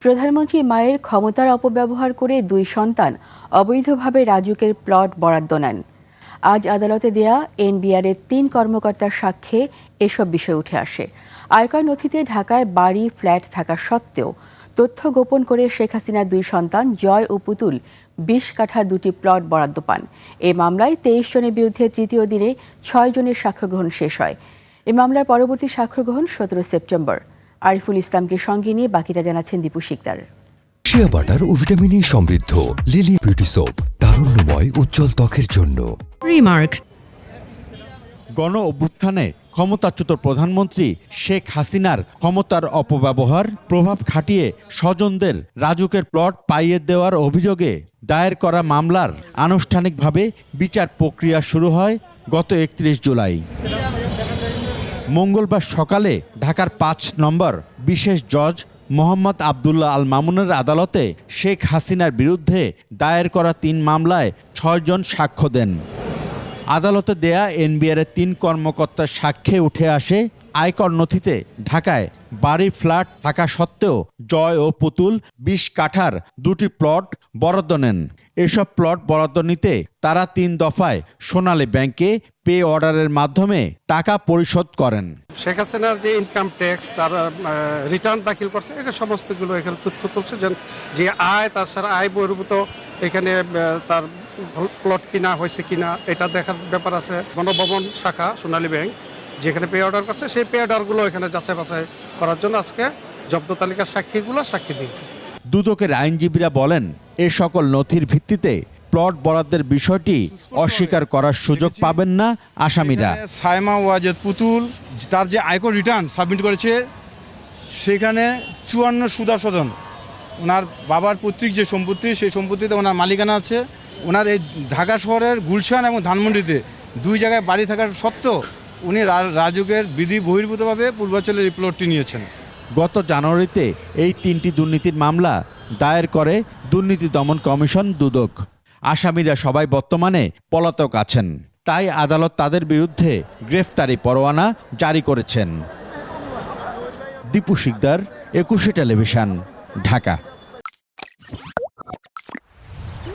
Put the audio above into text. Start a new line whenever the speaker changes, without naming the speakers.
প্রধানমন্ত্রী মায়ের ক্ষমতার অপব্যবহার করে দুই সন্তান অবৈধভাবে রাজুকের প্লট বরাদ্দ নেন। আজ আদালতে দেয়া এনবিআরের ৩ কর্মকর্তার সাক্ষ্যে এসব বিষয় উঠে আসে। আয়কর নথিতে ঢাকায় বাড়ি ফ্ল্যাট থাকা সত্ত্বেও তথ্য গোপন করে শেখ হাসিনার দুই সন্তান জয় ও পুতুল ২০ কাঠা দুটি প্লট বরাদ্দ পান। এ মামলায় ২৩ জনের বিরুদ্ধে তৃতীয় দিনে ৬ জনের সাক্ষ্য গ্রহণ শেষ হয়। এ মামলার পরবর্তী সাক্ষ্য গ্রহণ ১৭ সেপ্টেম্বর। আরিফুল ইসলামকে সঙ্গে নিয়ে বাকিটা জানাচ্ছেন দীপু শিকদার।
শিয়া বাটার ও ভিটামিন ই সমৃদ্ধ লিলি বিউটি সোপ, তারুণ্যময় উজ্জ্বল ত্বকের জন্য।
রিমার্ক।
গণ অভ্যুত্থানে ক্ষমতাচ্যুত প্রধানমন্ত্রী শেখ হাসিনার ক্ষমতার অপব্যবহার প্রভাব খাটিয়ে স্বজনদের রাজুকের প্লট পাইয়ে দেওয়ার অভিযোগে দায়ের করা মামলার আনুষ্ঠানিকভাবে বিচার প্রক্রিয়া শুরু হয় গত ৩১ জুলাই। মঙ্গলবার সকালে ঢাকার ৫ নম্বর বিশেষ জজ মোহাম্মদ আবদুল্লাহ আল মামুনের আদালতে শেখ হাসিনার বিরুদ্ধে দায়ের করা ৩ মামলায় ৬ জন সাক্ষ্য দেন। আদালতে দেয়া এনবিআরের ৩ কর্মকর্তার সাক্ষ্যে উঠে আসে আয়কর নথিতে ঢাকায় বাড়ি ফ্ল্যাট থাকা সত্ত্বেও জয় ও পুতুল ২০ কাঠার দুটি প্লট বরাদ্দ নেন। এসব প্লট বরাদ্দ নিতে তারা ৩ দফায় সোনালী ব্যাংকে পে অর্ডারের মাধ্যমে টাকা পরিশোধ করেন।
শেখ হাসিনার যে ইনকাম ট্যাক্স তার রিটার্ন দাখিল করছে, এটা সমস্তগুলো এখানে তথ্য তুলছে যে আয়, তাছাড়া আয় বহির্ভূত এখানে তার প্লট কিনা হয়েছে কিনা এটা দেখার ব্যাপার আছে। গণভবন শাখা সোনালী ব্যাংক যেখানে পে অর্ডার করছে সেই পে অর্ডারগুলো এখানে যাচাই বাছাই করার জন্য আজকে জব্দ তালিকার সাক্ষীগুলো সাক্ষী দিয়েছে।
দুদকের আইনজীবীরা বলেন, এ সকল নথির ভিত্তিতে প্লট বরাদ্দের বিষয়টি অস্বীকার করার সুযোগ পাবেন না আসামিরা।
সাইমা ওয়াজেদ পুতুল তার যে আয়কর রিটার্ন সাবমিট করেছে সেখানে ৫৪ সুদাসদন ওনার বাবার পৈতৃক যে সম্পত্তি সেই সম্পত্তিতে ওনার মালিকানা আছে। ওনার এই ঢাকা শহরের গুলশান এবং ধানমন্ডিতে ২ জায়গায় বাড়ি থাকার সত্ত্বেও উনি রাজুকের বিধি বহির্ভূতভাবে পূর্বাঞ্চলের এই প্লটটি নিয়েছেন।
গত জানুয়ারিতে এই ৩টি দুর্নীতির মামলা দায়ের করে দুর্নীতি দমন কমিশন দুদক। আসামিরা সবাই বর্তমানে পলাতক আছেন, তাই আদালত তাদের বিরুদ্ধে গ্রেফতারি পরোয়ানা জারি করেছেন। দীপু শিকদার, ২১ টেলিভিশন, ঢাকা।